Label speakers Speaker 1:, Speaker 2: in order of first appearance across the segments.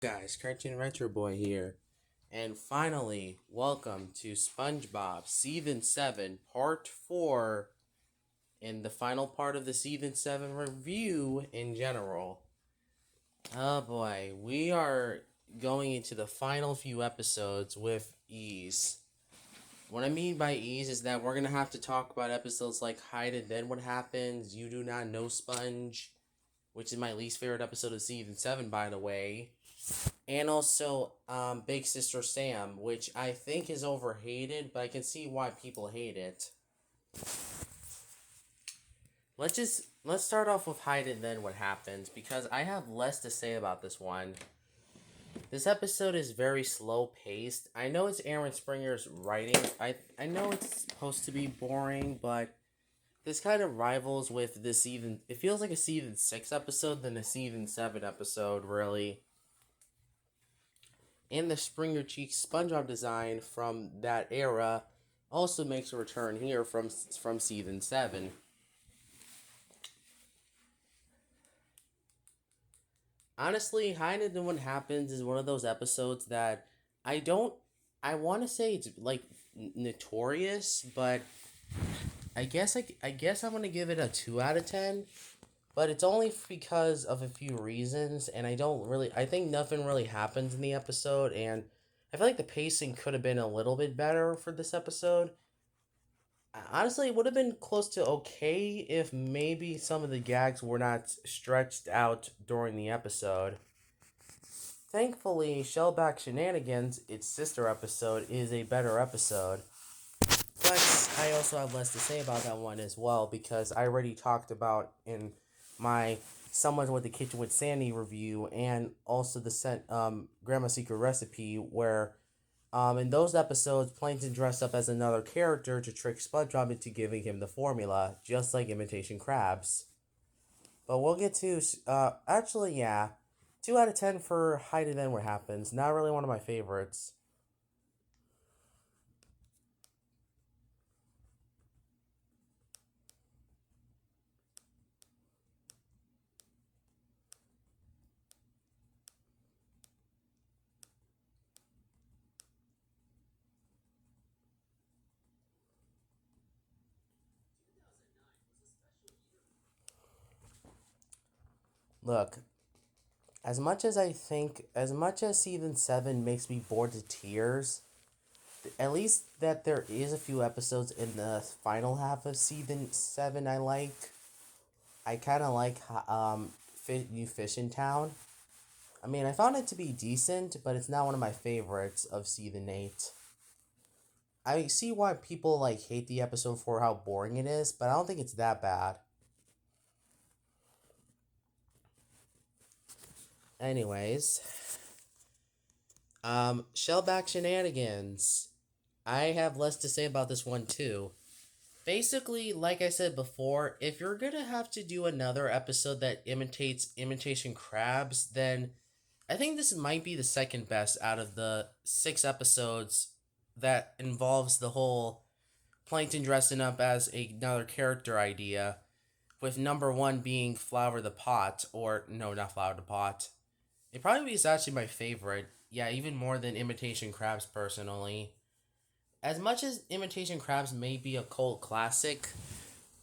Speaker 1: Guys, Cartoon Retro Boy here, and finally, welcome to SpongeBob Season 7, Part 4, and the final part of the Season 7 review in general. Oh boy, we are going into the final few episodes with ease. What I mean by ease is that we're going to have to talk about episodes like Hide and Then What Happens, You Do Not Know Sponge, which is my least favorite episode of Season 7, by the way, and also Big Sister Sam, which I think is overhated, but I can see why people hate it. Let's start off with Hide and Then What Happens, because I have less to say about this one. This episode is very slow paced. I know it's Aaron Springer's writing. I know it's supposed to be boring, but this kind of rivals with this season. It feels like a season 6 episode than a season 7 episode, really. And the Springer Cheek SpongeBob design from that era also makes a return here from season 7. Honestly, Hide and Then What Happens is one of those episodes that I don't. I want to say it's like notorious, but I guess I'm gonna give it a 2 out of 10. But it's only because of a few reasons, and I think nothing really happens in the episode, and I feel like the pacing could have been a little bit better for this episode. Honestly, it would have been close to okay if maybe some of the gags were not stretched out during the episode. Thankfully, Shellback Shenanigans, its sister episode, is a better episode. But I also have less to say about that one as well because I already talked about in my Someone with the Kitchen with Sandy review and also the Grandma's Secret Recipe where in those episodes Plankton dressed up as another character to trick SpongeBob into giving him the formula, just like Imitation Crabs. But we'll get to actually yeah, 2 out of 10 for Hide and Then What Happens. Not really one of my favorites. Look, as much as season 7 makes me bored to tears, at least that there is a few episodes in the final half of season 7 I like. I kind of like New Fish in Town. I mean, I found it to be decent, but it's not one of my favorites of season 8. I see why people like hate the episode for how boring it is, but I don't think it's that bad. Anyways, Shellback Shenanigans. I have less to say about this one too. Basically, like I said before, if you're gonna have to do another episode that imitates imitation crabs, then I think this might be the second best out of the 6 episodes that involves the whole Plankton dressing up as another character idea, with number one being Flower the Pot, or no, not Flower the Pot. It probably is actually my favorite. Yeah, even more than Imitation Crabs personally. As much as Imitation Crabs may be a cult classic,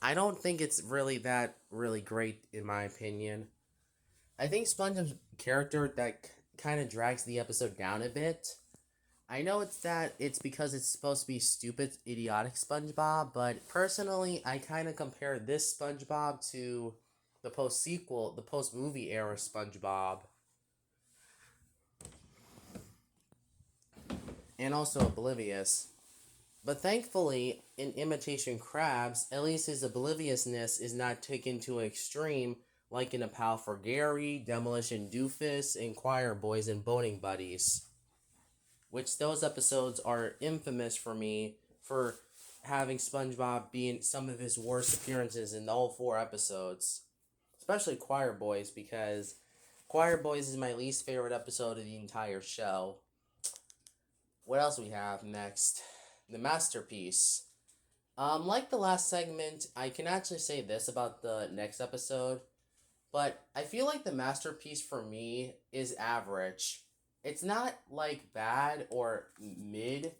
Speaker 1: I don't think it's really that really great in my opinion. I think SpongeBob's character that kind of drags the episode down a bit. I know it's because it's supposed to be stupid, idiotic SpongeBob, but personally, I kind of compare this SpongeBob to the post movie era SpongeBob, and also Oblivious. But thankfully, in Imitation Crabs, at least his obliviousness is not taken to an extreme like in A Pal for Gary, Demolition Doofus, and Choir Boys and Boning Buddies. Which those episodes are infamous for me for having SpongeBob be in some of his worst appearances in all 4 episodes. Especially Choir Boys, because Choir Boys is my least favorite episode of the entire show. What else we have next? The Masterpiece. Like the last segment, I can actually say this about the next episode, but I feel like the Masterpiece for me is average. It's not like bad or mid.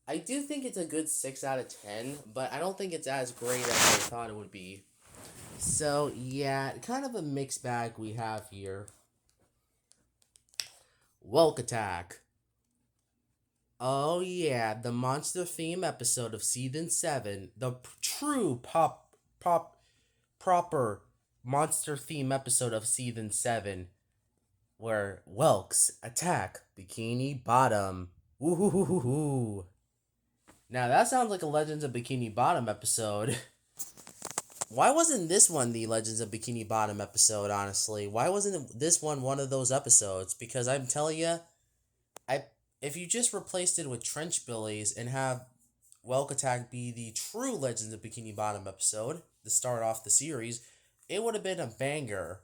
Speaker 1: I do think it's a good 6 out of 10, but I don't think it's as great as I thought it would be. So, yeah, kind of a mixed bag we have here. Welk Attack. Oh, yeah, the monster theme episode of season 7. The true proper monster theme episode of season 7. Where Welks attack Bikini Bottom. Woohoo! Now that sounds like a Legends of Bikini Bottom episode. Why wasn't this one the Legends of Bikini Bottom episode, honestly? Why wasn't this one of those episodes? Because I'm telling you, I if you just replaced it with Trench Billies and have Welk Attack be the true Legends of Bikini Bottom episode to start off the series, it would have been a banger.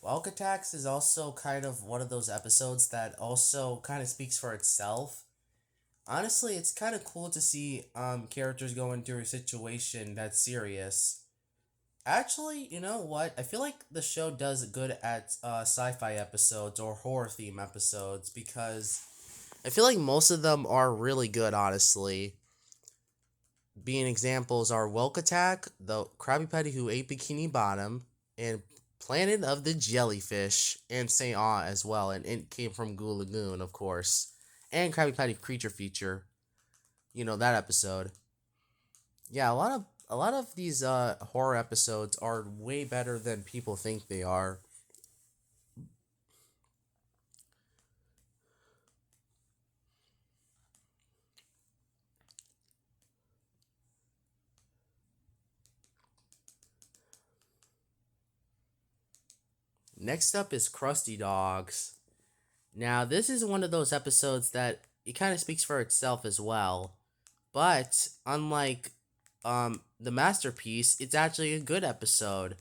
Speaker 1: Welk Attacks is also kind of one of those episodes that also kind of speaks for itself. Honestly, it's kind of cool to see characters going through a situation that's serious. Actually, you know what? I feel like the show does good at sci-fi episodes or horror theme episodes because I feel like most of them are really good, honestly. Being examples are Welk Attack, the Krabby Patty Who Ate Bikini Bottom, and Planet of the Jellyfish, and Saint Awe as well, and it came from Goo Lagoon, of course, and Krabby Patty Creature Feature. You know that episode. Yeah, a lot of these horror episodes are way better than people think they are. Next up is Krusty Dogs. Now, this is one of those episodes that it kind of speaks for itself as well. But unlike the masterpiece, it's actually a good episode.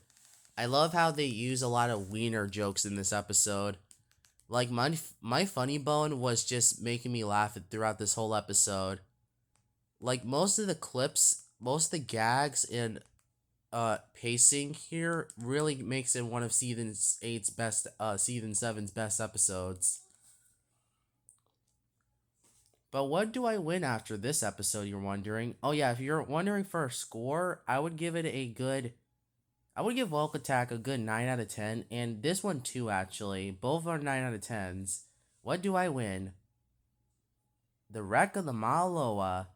Speaker 1: I love how they use a lot of wiener jokes in this episode. Like my funny bone was just making me laugh throughout this whole episode. Like most of the clips, most of the gags and pacing here really makes it one of season seven's best episodes. But what do I win after this episode, you're wondering? Oh yeah, if you're wondering for a score, I would give Welk Attack a good 9 out of 10, and this one too, actually. Both are 9 out of 10s. What do I win? The Wreck of the Maaloa.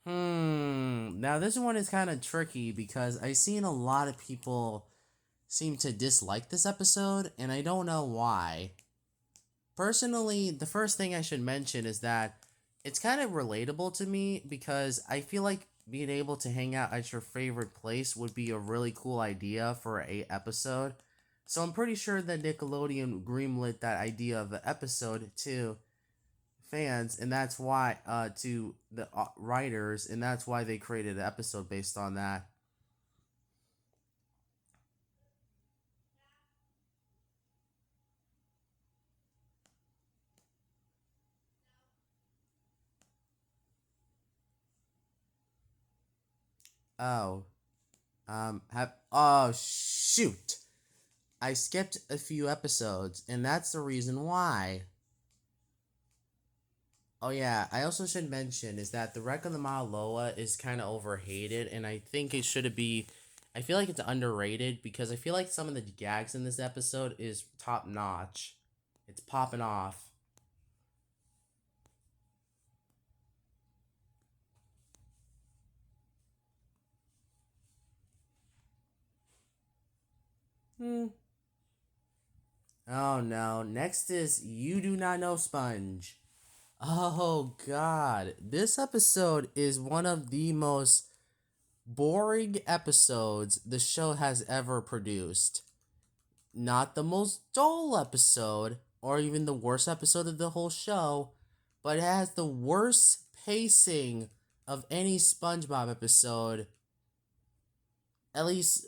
Speaker 1: Now this one is kind of tricky because I've seen a lot of people seem to dislike this episode, and I don't know why. Personally, the first thing I should mention is that it's kind of relatable to me because I feel like being able to hang out at your favorite place would be a really cool idea for a episode. So I'm pretty sure that Nickelodeon greenlit that idea of the episode to fans, and that's why to the writers, and that's why they created an episode based on that. Oh, have oh shoot. I skipped a few episodes, and that's the reason why. Oh yeah, I also should mention is that the Wreck of the Loa is kind of overhated, and I think it should be. I feel like it's underrated because I feel like some of the gags in this episode is top notch. It's popping off. Hmm. Oh no. Next is You Do Not Know Sponge. Oh god. This episode is one of the most boring episodes the show has ever produced. Not the most dull episode, or even the worst episode of the whole show, but it has the worst pacing of any SpongeBob episode, at least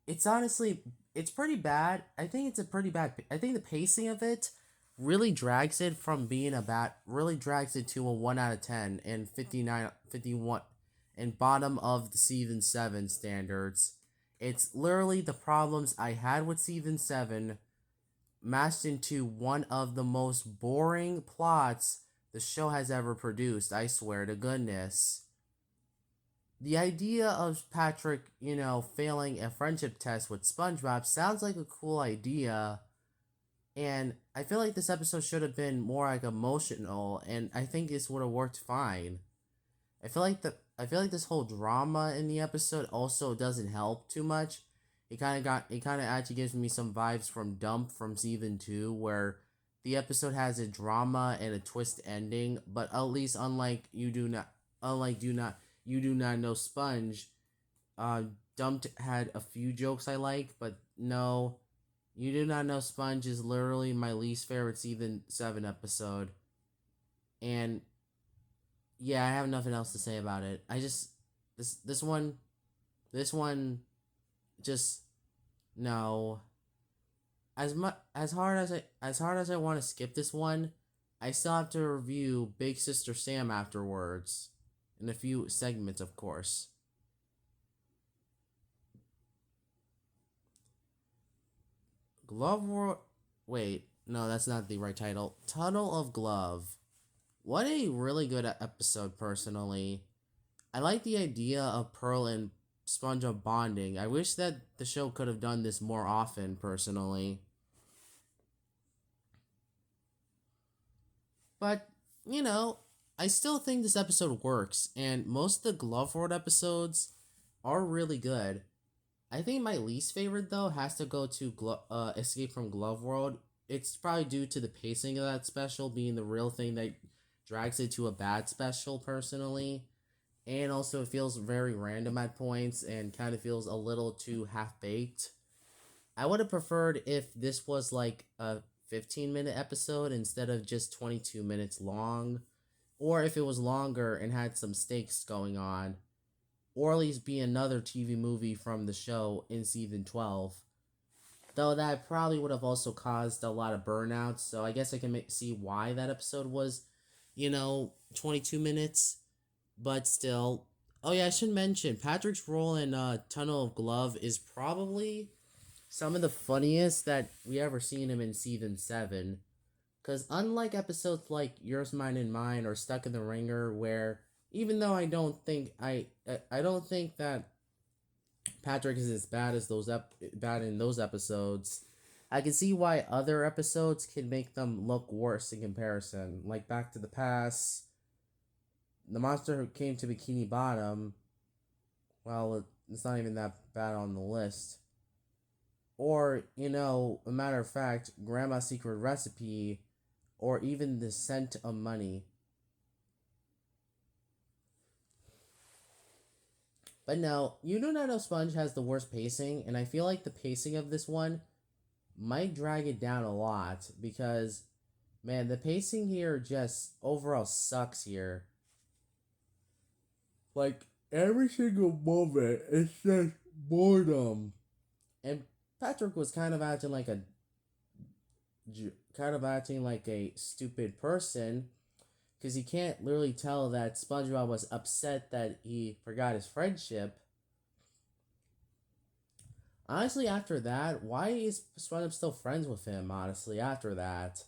Speaker 1: it's honestly it's pretty bad. I think it's a pretty bad. I think the pacing of it really drags it from being a bad. Really drags it to a 1 out of 10 and 59, 51, and bottom of the season 7 standards. It's literally the problems I had with season 7 mashed into one of the most boring plots the show has ever produced. I swear to goodness. The idea of Patrick, failing a friendship test with SpongeBob sounds like a cool idea, and I feel like this episode should have been more like emotional, and I think this would have worked fine. I feel like this whole drama in the episode also doesn't help too much. It kind of actually gives me some vibes from Dump from season 2, where the episode has a drama and a twist ending, but at least unlike you do not know Sponge, uh, Dumped had a few jokes I like, but no, you do not know Sponge is literally my least favorite season 7 episode, and yeah, I have nothing else to say about it. I just this one just no. As hard as I want to skip this one, I still have to review Big Sister Sam afterwards, in a few segments, of course. Glove War. Wait, no, that's not the right title. Tunnel of Glove. What a really good episode, personally. I like the idea of Pearl and SpongeBob bonding. I wish that the show could have done this more often, personally. But, you know, I still think this episode works, and most of the Glove World episodes are really good. I think my least favorite, though, has to go to Escape from Glove World. It's probably due to the pacing of that special being the real thing that drags it to a bad special, personally. And also, it feels very random at points and kind of feels a little too half baked. I would have preferred if this was like a 15-minute episode instead of just 22 minutes long, or if it was longer and had some stakes going on, or at least be another TV movie from the show in season 12. Though that probably would have also caused a lot of burnouts, so I guess I can see why that episode was, 22 minutes. But still, oh yeah, I should mention Patrick's role in Tunnel of Glove is probably some of the funniest that we ever seen him in season 7. Because unlike episodes like Yours, Mine, and Mine or Stuck in the Ringer, where even though I don't think that Patrick is as bad as bad in those episodes, I can see why other episodes can make them look worse in comparison. Like Back to the Past, The Monster Who Came to Bikini Bottom. Well, it's not even that bad on the list. Or, a matter of fact, Grandma's Secret Recipe, or even The Scent of Money. But no, You Do Not Know Sponge has the worst pacing, and I feel like the pacing of this one might drag it down a lot because, man, the pacing here just overall sucks here. Like, every single moment, it's just boredom. And Patrick was kind of acting like a stupid person because he can't literally tell that SpongeBob was upset that he forgot his friendship. Honestly, after that, why is SpongeBob still friends with him? Honestly, after that,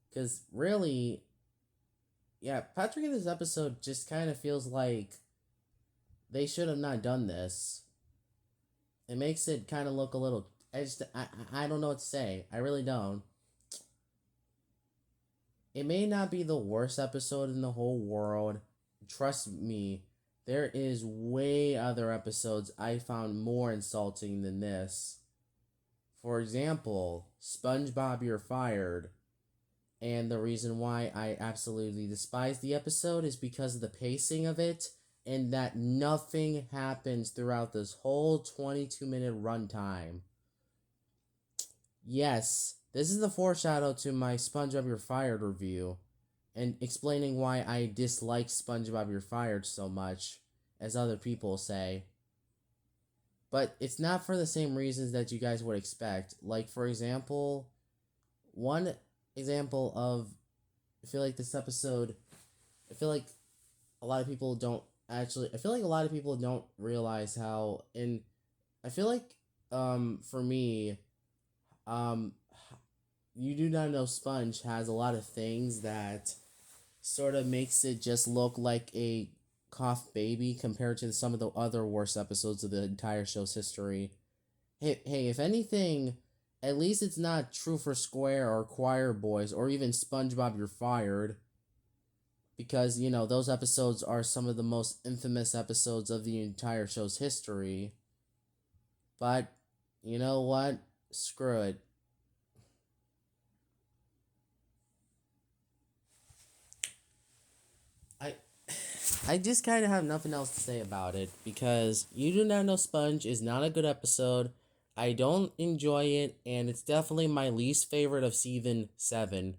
Speaker 1: because really, yeah, Patrick in this episode just kind of feels like they should have not done this. It makes it kind of look a little. I don't know what to say. I really don't. It may not be the worst episode in the whole world. Trust me, there is way other episodes I found more insulting than this. For example, SpongeBob You're Fired. And the reason why I absolutely despise the episode is because of the pacing of it and that nothing happens throughout this whole 22-minute runtime. Yes, this is the foreshadow to my SpongeBob You're Fired review, and explaining why I dislike SpongeBob You're Fired so much, as other people say. but it's not for the same reasons that you guys would expect. Like, for example, one example of, I feel like this episode, I feel like a lot of people don't I feel like a lot of people don't realize how, and I feel like, for me, um, You Do Not Know Sponge has a lot of things that sort of makes it just look like a cough baby compared to some of the other worst episodes of the entire show's history. Hey, if anything, at least it's not True for Square or Choir Boys or even SpongeBob You're Fired, because, those episodes are some of the most infamous episodes of the entire show's history. But, you know what? Screw it. I I just kind of have nothing else to say about it because You Do Not Know Sponge is not a good episode. I don't enjoy it, and it's definitely my least favorite of season 7.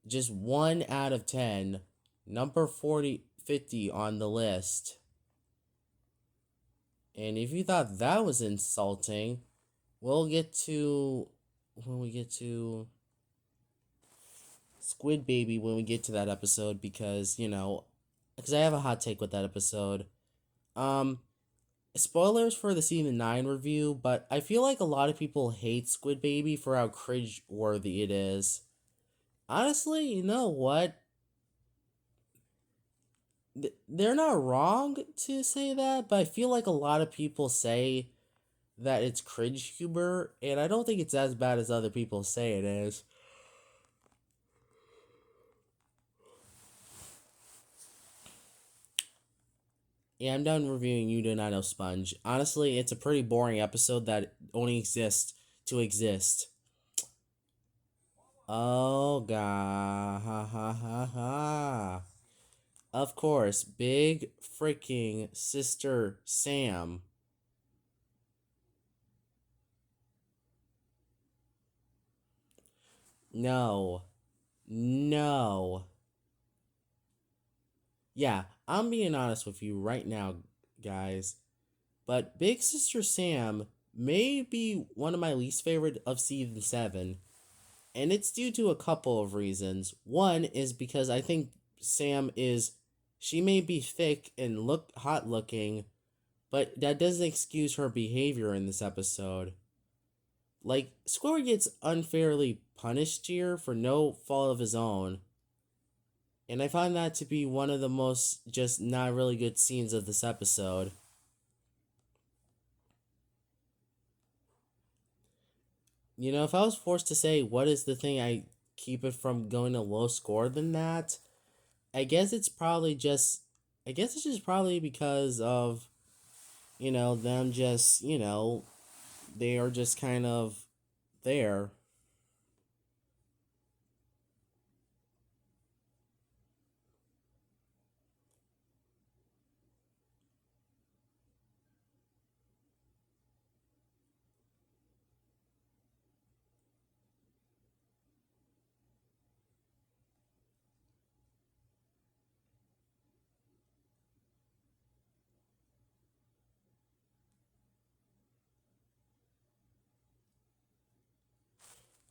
Speaker 1: Just 1 out of 10. Number 50 on the list. And if you thought that was insulting, we'll get to when we get to Squid Baby when we get to that episode, because I have a hot take with that episode. Um Spoilers for the season 9 review, but I feel like a lot of people hate Squid Baby for how cringe worthy it is. Honestly, you know what? They're not wrong to say that, but I feel like a lot of people say that it's cringe humor, and I don't think it's as bad as other people say it is. Yeah, I'm done reviewing You Do Not Know Sponge. Honestly, it's a pretty boring episode that only exists to exist. Oh, god. Ha ha ha ha. Of course, big freaking sister Sam. No. No. Yeah, I'm being honest with you right now, guys. But Big Sister Sam may be one of my least favorite of season 7, and it's due to a couple of reasons. One is because I think Sam is, she may be thick and look hot looking, but that doesn't excuse her behavior in this episode. Like, Squidward gets unfairly punished here for no fault of his own, and I find that to be one of the most just not really good scenes of this episode. If I was forced to say what is the thing I keep it from going to low score than that, I guess it's probably just, I guess it's just probably because of, them just, they are just kind of there.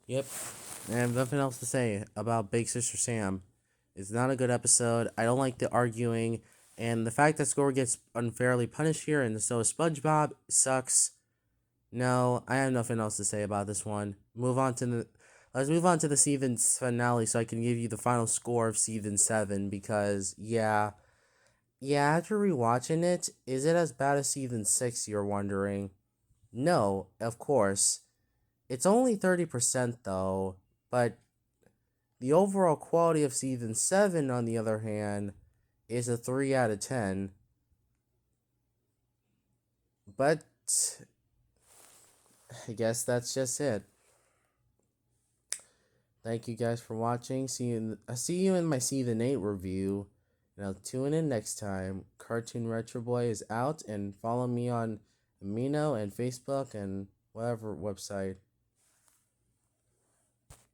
Speaker 1: Yep. I have nothing else to say about Big Sister Sam. It's not a good episode. I don't like the arguing. And the fact that Score gets unfairly punished here and so is SpongeBob sucks. No, I have nothing else to say about this one. Let's move on to the season finale so I can give you the final score of season 7 because after rewatching it, is it as bad as season 6, you're wondering? No, of course. It's only 30% though, but the overall quality of season 7 on the other hand is a 3 out of 10. But I guess that's just it. Thank you guys for watching. See you in my season 8 review. And I'll tune in next time. Cartoon Retro Boy is out, and follow me on Amino and Facebook and whatever website.